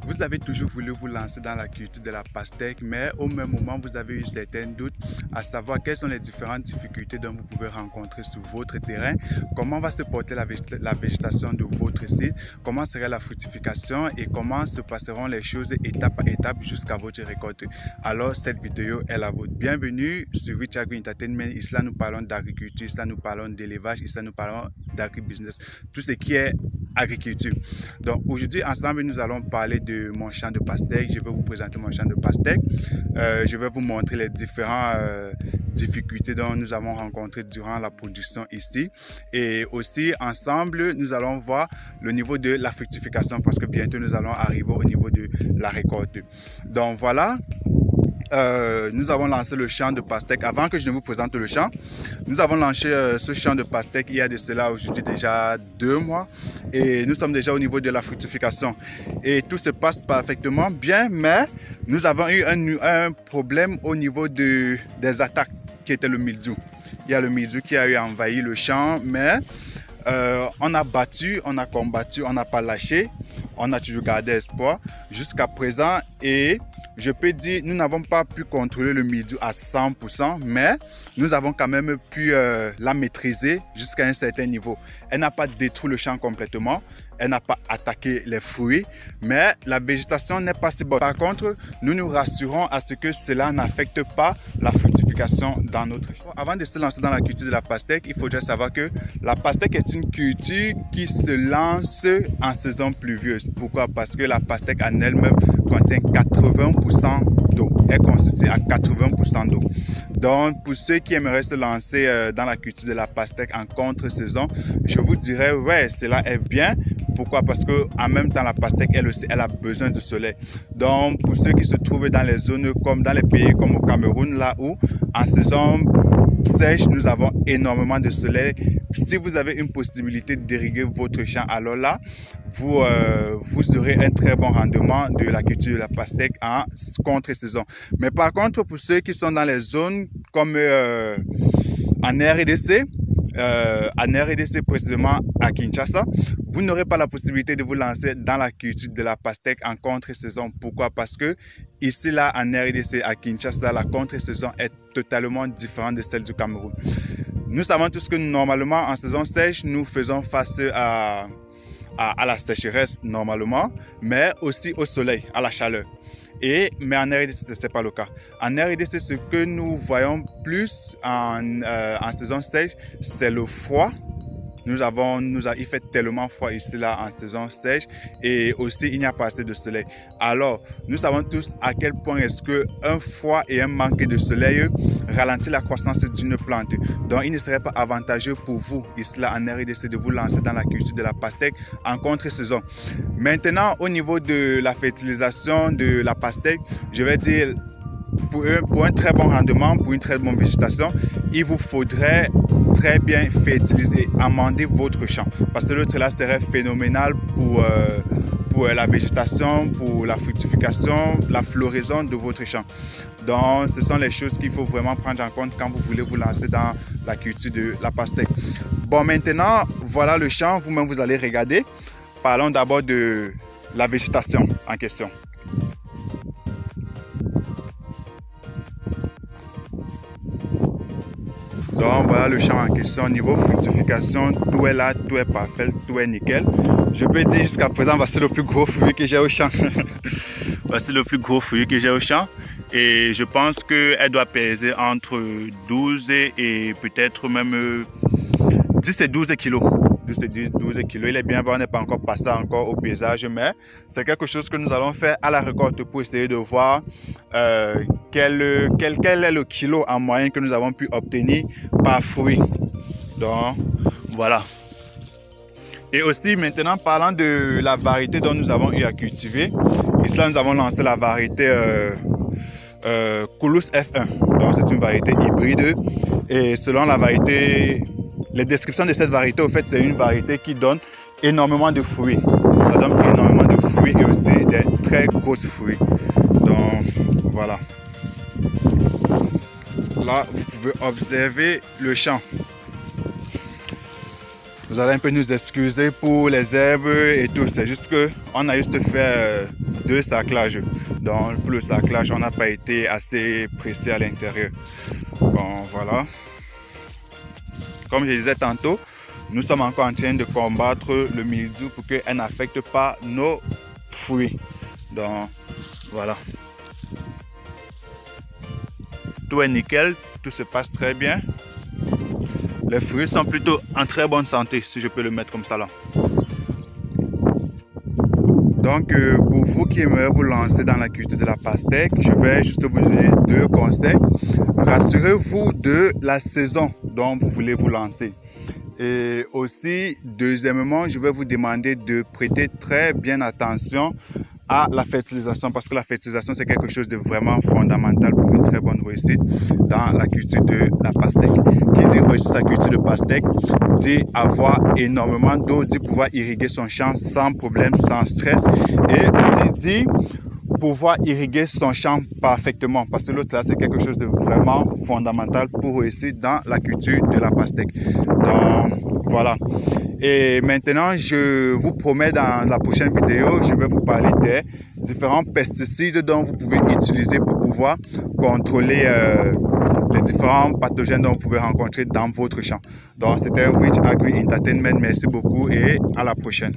Vous avez toujours voulu vous lancer dans la culture de la pastèque, mais au même moment, vous avez eu certains doutes à savoir quelles sont les différentes difficultés dont vous pouvez rencontrer sur votre terrain, comment va se porter la végétation de votre site, comment serait la fructification et comment se passeront les choses étape par étape jusqu'à votre récolte. Alors, cette vidéo est la vôtre. Bienvenue sur Rich Agri Entertainment. Ici, nous parlons d'agriculture, ici, nous parlons d'élevage, ici, nous parlons d'agribusiness, tout ce qui est agriculture. Donc, aujourd'hui, ensemble, nous allons parler de mon champ de pastèque. Je vais vous présenter mon champ de pastèque. Je vais vous montrer les différentes difficultés dont nous avons rencontrées durant la production ici. Et aussi, ensemble, nous allons voir le niveau de la fructification parce que bientôt, nous allons arriver au niveau de la récolte. Donc, voilà. Nous avons lancé le champ de pastèque. Avant que je ne vous présente le champ, nous avons lancé ce champ de pastèque il y a de cela aujourd'hui déjà 2 mois et nous sommes déjà au niveau de la fructification et tout se passe parfaitement bien, mais nous avons eu un problème au niveau des attaques qui était le mildiou. Il y a le mildiou qui a eu envahi le champ, mais on a battu, on a combattu, on n'a pas lâché, on a toujours gardé espoir jusqu'à présent et je peux dire, nous n'avons pas pu contrôler le mildiou à 100%, mais nous avons quand même pu la maîtriser jusqu'à un certain niveau. Elle n'a pas détruit le champ complètement, elle n'a pas attaqué les fruits, mais la végétation n'est pas si bonne. Par contre, nous nous rassurons à ce que cela n'affecte pas la fructification dans notre champ. Avant de se lancer dans la culture de la pastèque, il faudrait savoir que la pastèque est une culture qui se lance en saison pluvieuse. Pourquoi? Parce que la pastèque en elle-même contient 80% d'eau. Elle constitue à 80% d'eau. Donc, pour ceux qui aimeraient se lancer dans la culture de la pastèque en contre-saison, je vous dirais, ouais, cela est bien. Pourquoi? Parce qu'en même temps, la pastèque, elle aussi, elle a besoin du soleil. Donc, pour ceux qui se trouvent dans les zones comme dans les pays comme au Cameroun, là où en saison sèche, nous avons énormément de soleil. Si vous avez une possibilité d'irriguer votre champ, alors là, vous aurez un très bon rendement de la culture de la pastèque en contre-saison. Mais par contre, pour ceux qui sont dans les zones comme en RDC, précisément à Kinshasa, vous n'aurez pas la possibilité de vous lancer dans la culture de la pastèque en contre-saison. Pourquoi? Parce que ici, là, en RDC, à Kinshasa, la contre-saison est totalement différente de celle du Cameroun. Nous savons tous que normalement, en saison sèche, nous faisons face à la sécheresse normalement, mais aussi au soleil, à la chaleur. Mais en RDC, ce n'est pas le cas. En RDC, ce que nous voyons plus en saison sèche, c'est le froid. Il fait tellement froid ici là en saison sèche et aussi il n'y a pas assez de soleil. Alors, nous savons tous à quel point est-ce qu'un froid et un manque de soleil ralentit la croissance d'une plante. Donc, il ne serait pas avantageux pour vous ici là en RDC de vous lancer dans la culture de la pastèque en contre-saison. Maintenant, au niveau de la fertilisation de la pastèque, je vais dire pour un très bon rendement, pour une très bonne végétation, il vous faudrait très bien fertiliser, amender votre champ. Parce que cela serait phénoménal pour la végétation, pour la fructification, la floraison de votre champ. Donc, ce sont les choses qu'il faut vraiment prendre en compte quand vous voulez vous lancer dans la culture de la pastèque. Bon, maintenant, voilà le champ. Vous-même, vous allez regarder. Parlons d'abord de la végétation en question. Donc voilà le champ en question. Au niveau fructification, tout est là, tout est parfait, tout est nickel. Je peux dire jusqu'à présent, voici le plus gros fruit que j'ai au champ. Voici le plus gros fruit que j'ai au champ. Et je pense qu'elle doit peser entre 12 et peut-être même 10 et 12 kilos. 12 kilos. Il est bien vrai, on n'est pas encore passé encore au paysage, mais c'est quelque chose que nous allons faire à la récolte pour essayer de voir quel est le kilo en moyenne que nous avons pu obtenir par fruit. Donc, voilà. Et aussi, maintenant, parlant de la variété dont nous avons eu à cultiver, ici, là, nous avons lancé la variété Koulous F1. Donc, c'est une variété hybride. Et selon la variété, les descriptions de cette variété, au fait, c'est une variété qui donne énormément de fruits. Ça donne énormément de fruits et aussi des très grosses fruits. Donc, voilà. Là, vous pouvez observer le champ. Vous allez un peu nous excuser pour les herbes et tout. C'est juste que on a juste fait 2 saclages. Donc pour le saclage, on n'a pas été assez pressé à l'intérieur. Bon, voilà. Comme je disais tantôt, nous sommes encore en train de combattre le mildiou pour qu'elle n'affecte pas nos fruits. Donc voilà. Tout est nickel, tout se passe très bien. Les fruits sont plutôt en très bonne santé, si je peux le mettre comme ça là. Donc, pour vous qui aimeriez vous lancer dans la culture de la pastèque, je vais juste vous donner 2 conseils. Rassurez-vous de la saison dont vous voulez vous lancer. Et aussi, deuxièmement, je vais vous demander de prêter très bien attention à la fertilisation, parce que la fertilisation, c'est quelque chose de vraiment fondamental pour une très bonne réussite dans la culture de la pastèque. Qui dit réussir sa culture de pastèque, dit avoir énormément d'eau, dit pouvoir irriguer son champ sans problème, sans stress, et aussi dit pouvoir irriguer son champ parfaitement, parce que l'autre là, c'est quelque chose de vraiment fondamental pour réussir dans la culture de la pastèque. Donc voilà. Et maintenant, je vous promets dans la prochaine vidéo, je vais vous parler des différents pesticides dont vous pouvez utiliser pour pouvoir contrôler les différents pathogènes dont vous pouvez rencontrer dans votre champ. Donc c'était Rich Agri Entertainment. Merci beaucoup et à la prochaine.